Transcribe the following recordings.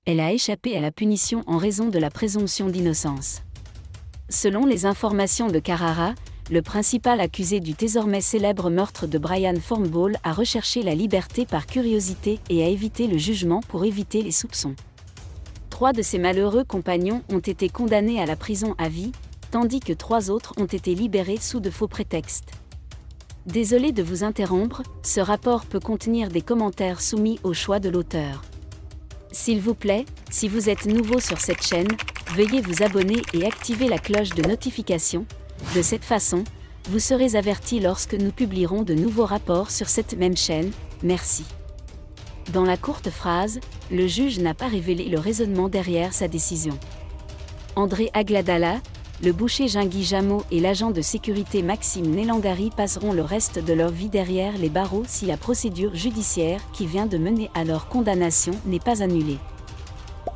Elle a échappé à la punition en raison de la présomption d'innocence. Selon les informations de Carrara, le principal accusé du désormais célèbre meurtre de Brian Formbaugh a recherché la liberté par curiosité et a évité le jugement pour éviter les soupçons. 3 de ses malheureux compagnons ont été condamnés à la prison à vie, tandis que 3 autres ont été libérés sous de faux prétextes. Désolé de vous interrompre, ce rapport peut contenir des commentaires soumis au choix de l'auteur. S'il vous plaît, si vous êtes nouveau sur cette chaîne, veuillez vous abonner et activer la cloche de notification. De cette façon, vous serez averti lorsque nous publierons de nouveaux rapports sur cette même chaîne. Merci. Dans la courte phrase, le juge n'a pas révélé le raisonnement derrière sa décision. André Agladala, le boucher Jingui Jameau et l'agent de sécurité Maxime Nelangari passeront le reste de leur vie derrière les barreaux si la procédure judiciaire qui vient de mener à leur condamnation n'est pas annulée.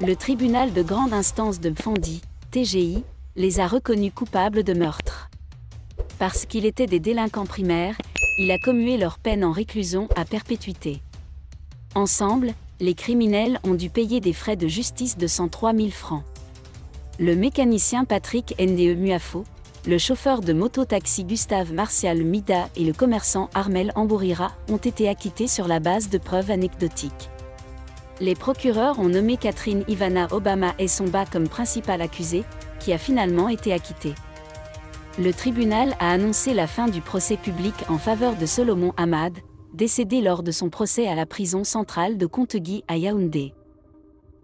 Le tribunal de grande instance de Mfandi, TGI, les a reconnus coupables de meurtre. Parce qu'ils étaient des délinquants primaires, il a commué leur peine en réclusion à perpétuité. Ensemble, les criminels ont dû payer des frais de justice de 103 000 francs. Le mécanicien Patrick Nde Muafo, le chauffeur de moto-taxi Gustave Martial Mida et le commerçant Armel Ambourira ont été acquittés sur la base de preuves anecdotiques. Les procureurs ont nommé Catherine Ivana Obama Essomba comme principale accusée, qui a finalement été acquittée. Le tribunal a annoncé la fin du procès public en faveur de Solomon Hamad, décédé lors de son procès à la prison centrale de Kontagui à Yaoundé.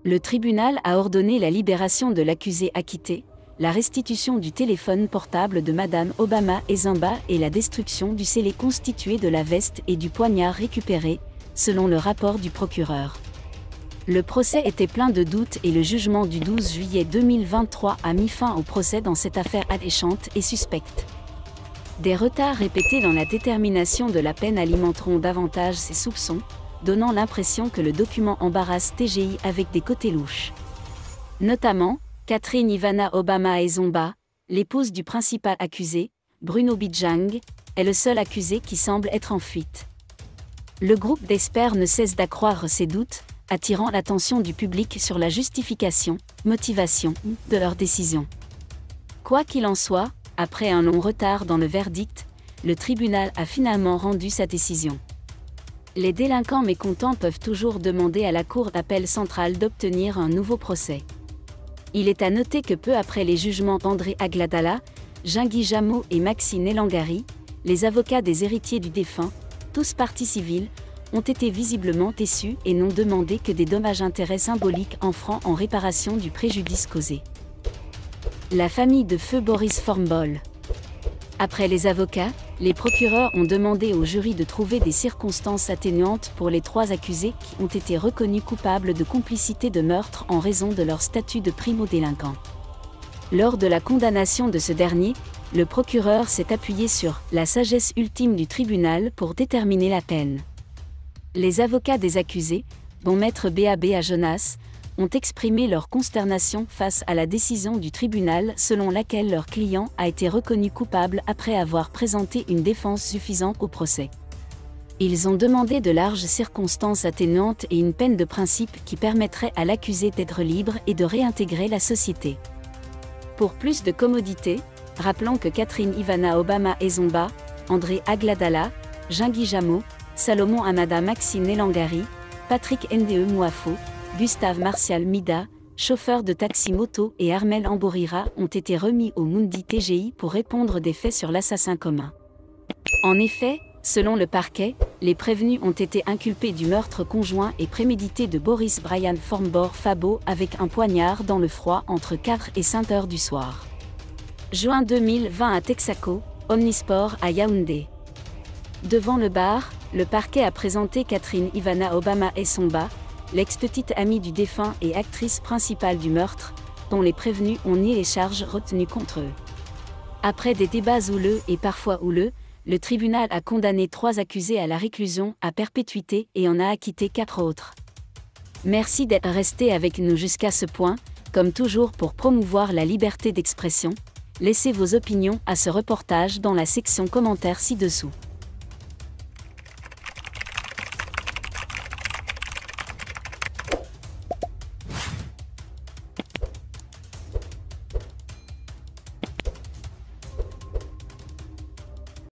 Le tribunal a ordonné la libération de l'accusé acquitté, la restitution du téléphone portable de Madame Obama Essomba et la destruction du scellé constitué de la veste et du poignard récupéré, selon le rapport du procureur. Le procès était plein de doutes et le jugement du 12 juillet 2023 a mis fin au procès dans cette affaire alléchante et suspecte. Des retards répétés dans la détermination de la peine alimenteront davantage ces soupçons, donnant l'impression que le document embarrasse TGI avec des côtés louches. Notamment, Catherine Ivana Obama Essomba, l'épouse du principal accusé, Bruno Bijang, est le seul accusé qui semble être en fuite. Le groupe d'experts ne cesse d'accroître ses doutes, attirant l'attention du public sur la justification, motivation, de leur décision. Quoi qu'il en soit, après un long retard dans le verdict, le tribunal a finalement rendu sa décision. Les délinquants mécontents peuvent toujours demander à la Cour d'appel centrale d'obtenir un nouveau procès. Il est à noter que peu après les jugements d'André Agladala, Jingui Jameau et Maxime Nelangari, les avocats des héritiers du défunt, tous parties civiles, ont été visiblement déçus et n'ont demandé que des dommages-intérêts symboliques en francs en réparation du préjudice causé. La famille de feu Boris Formbaugh. Après les avocats, les procureurs ont demandé au jury de trouver des circonstances atténuantes pour les 3 accusés qui ont été reconnus coupables de complicité de meurtre en raison de leur statut de primo-délinquant. Lors de la condamnation de ce dernier, le procureur s'est appuyé sur la sagesse ultime du tribunal pour déterminer la peine. Les avocats des accusés, dont Maître B.A.B. Jonas, ont exprimé leur consternation face à la décision du tribunal selon laquelle leur client a été reconnu coupable après avoir présenté une défense suffisante au procès. Ils ont demandé de larges circonstances atténuantes et une peine de principe qui permettrait à l'accusé d'être libre et de réintégrer la société. Pour plus de commodité, rappelons que Catherine Ivana Obama Essomba, André Agladala, Jingui Jameau, Salomon Hamada Maxime Nelangari, Patrick Nde Muafo, Gustave Martial Mida, chauffeur de taxi-moto et Armel Ambourira ont été remis au Mundi TGI pour répondre des faits sur l'assassin commun. En effet, selon le parquet, les prévenus ont été inculpés du meurtre conjoint et prémédité de Boris Brian Formbaugh Fabo avec un poignard dans le froid entre 4 et 5 heures du soir. Juin 2020 à Texaco, Omnisport à Yaoundé. Devant le bar, le parquet a présenté Catherine Ivana Obama Essomba, l'ex-petite amie du défunt et actrice principale du meurtre, dont les prévenus ont nié les charges retenues contre eux. Après des débats houleux et parfois houleux, le tribunal a condamné 3 accusés à la réclusion à perpétuité et en a acquitté 4 autres. Merci d'être resté avec nous jusqu'à ce point. Comme toujours pour promouvoir la liberté d'expression, laissez vos opinions à ce reportage dans la section commentaires ci-dessous.